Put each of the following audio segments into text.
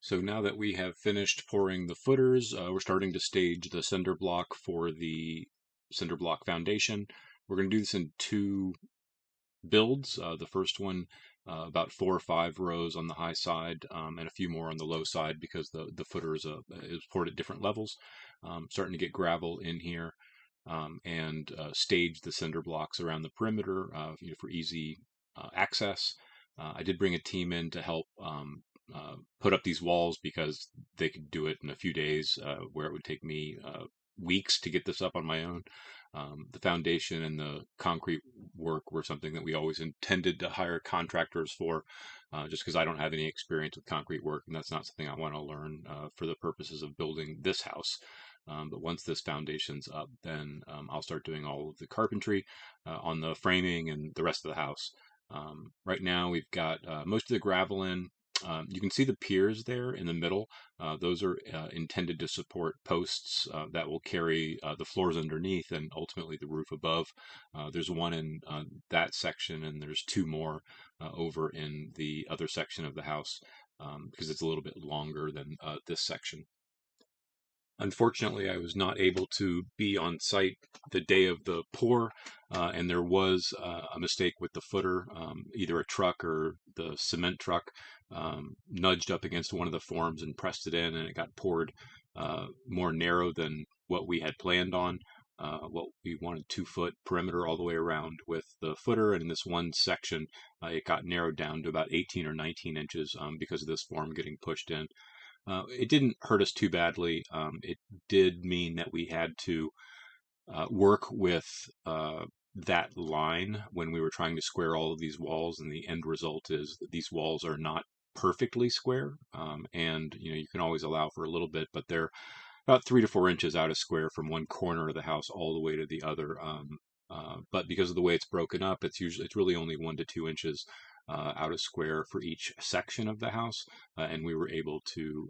So now that we have finished pouring the footers, we're starting to stage the cinder block for the cinder block foundation. We're going to do this in two builds. The first one, about 4 or 5 rows on the high side, and a few more on the low side because the footer is poured at different levels. Starting to get gravel in here, and stage the cinder blocks around the perimeter, for easy access. I did bring a team in to help put up these walls because they could do it in a few days, where it would take me weeks to get this up on my own. The foundation and the concrete work were something that we always intended to hire contractors for, just because I don't have any experience with concrete work, and that's not something I want to learn for the purposes of building this house. But once this foundation's up, then I'll start doing all of the carpentry on the framing and the rest of the house. Right now, we've got most of the gravel in. You can see the piers there in the middle. Those are intended to support posts that will carry the floors underneath and ultimately the roof above. There's one in that section, and there's 2 more over in the other section of the house, because it's a little bit longer than this section. Unfortunately, I was not able to be on site the day of the pour, and there was a mistake with the footer. Either a truck or the cement truck nudged up against one of the forms and pressed it in, and it got poured more narrow than what we had planned on. What we wanted 2-foot perimeter all the way around with the footer, and in this one section, it got narrowed down to about 18 or 19 inches because of this form getting pushed in. It didn't hurt us too badly. It did mean that we had to work with that line when we were trying to square all of these walls, and the end result is that these walls are not perfectly square, and you can always allow for a little bit, but they're about 3 to 4 inches out of square from one corner of the house all the way to the other. But because of the way it's broken up, it's really only 1 to 2 inches out of square for each section of the house, and we were able to.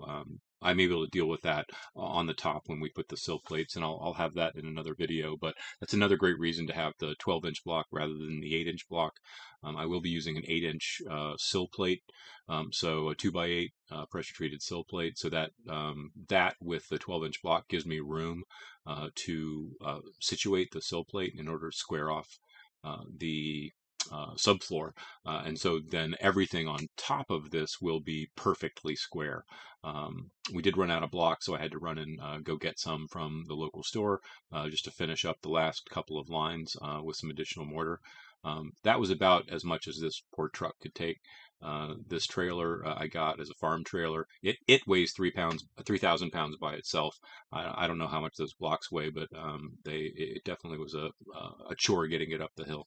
I'm able to deal with that on the top when we put the sill plates, and I'll have that in another video. But that's another great reason to have the 12-inch block rather than the 8-inch block. I will be using an 8-inch sill plate, so a 2x8 pressure treated sill plate, so that that with the 12-inch block gives me room to situate the sill plate in order to square off the subfloor, and so then everything on top of this will be perfectly square. We did run out of blocks, so I had to run and go get some from the local store just to finish up the last couple of lines with some additional mortar. That was about as much as this poor truck could take. This trailer I got as a farm trailer. It weighs 3,000 pounds by itself. I don't know how much those blocks weigh, but it definitely was a chore getting it up the hill.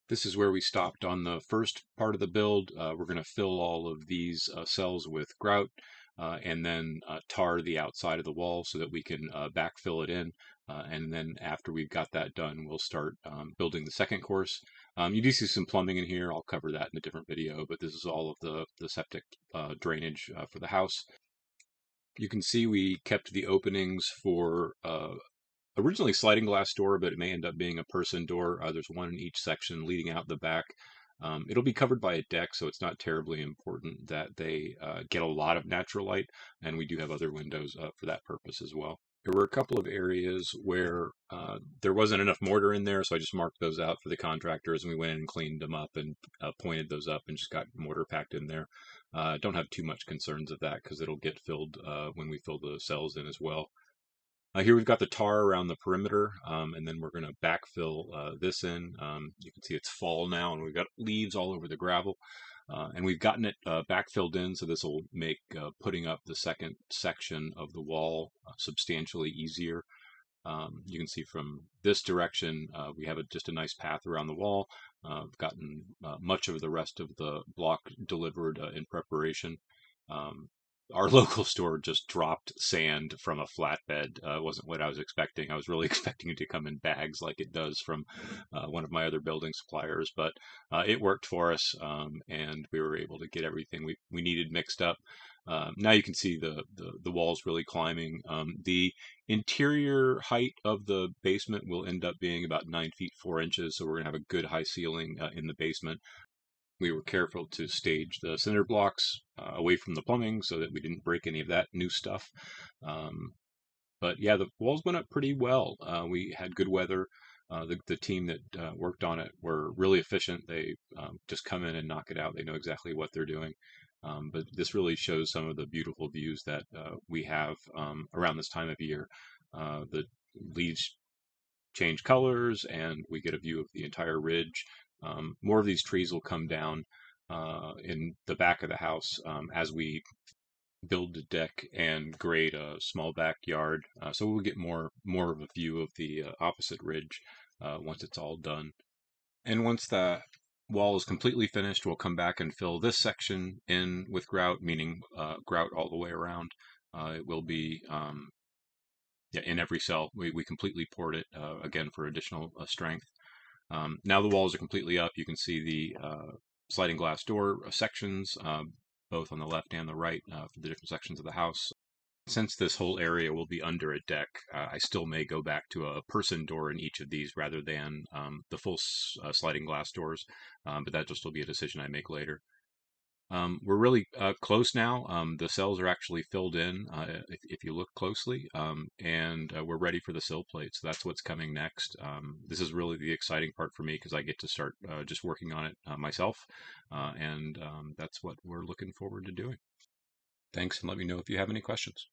This is where we stopped on the first part of the build. We're going to fill all of these cells with grout, and then tar the outside of the wall so that we can backfill it in. And then after we've got that done, we'll start building the second course. You do see some plumbing in here. I'll cover that in a different video, but this is all of the septic drainage for the house. You can see we kept the openings for originally sliding glass door, but it may end up being a person door. There's one in each section leading out the back. It'll be covered by a deck, so it's not terribly important that they get a lot of natural light, and we do have other windows for that purpose as well. There were a couple of areas where there wasn't enough mortar in there, so I just marked those out for the contractors, and we went in and cleaned them up and pointed those up and just got mortar packed in there. Don't have too much concerns of that because it'll get filled when we fill the cells in as well. Here we've got the tar around the perimeter, and then we're going to backfill this in. You can see it's fall now, and we've got leaves all over the gravel. And we've gotten it backfilled in, so this will make putting up the second section of the wall substantially easier. You can see from this direction, we have just a nice path around the wall. We've gotten much of the rest of the block delivered in preparation. Our local store just dropped sand from a flatbed. Wasn't what I was expecting. I was really expecting it to come in bags like it does from one of my other building suppliers, but it worked for us, and we were able to get everything we needed mixed up. Now you can see the walls really climbing. The interior height of the basement will end up being about 9 feet 4 inches, so we're gonna have a good high ceiling in the basement. We were careful to stage the cinder blocks away from the plumbing so that we didn't break any of that new stuff. Um, but yeah, the walls went up pretty well. We had good weather. The team that worked on it were really efficient. They just come in and knock it out. They know exactly what they're doing. But this really shows some of the beautiful views that we have around this time of year. The leaves change colors, and we get a view of the entire ridge. More of these trees will come down in the back of the house as we build the deck and grade a small backyard. So we'll get more of a view of the opposite ridge once it's all done. And once the wall is completely finished, we'll come back and fill this section in with grout, meaning grout all the way around. It will be yeah, in every cell. We completely poured it again for additional strength. Now the walls are completely up. You can see the sliding glass door sections, both on the left and the right for the different sections of the house. Since this whole area will be under a deck, I still may go back to a person door in each of these rather than the full sliding glass doors, but that just will be a decision I make later. We're really close now. The cells are actually filled in if you look closely, and we're ready for the sill plate. So that's what's coming next. This is really the exciting part for me because I get to start just working on it myself, and that's what we're looking forward to doing. Thanks, and let me know if you have any questions.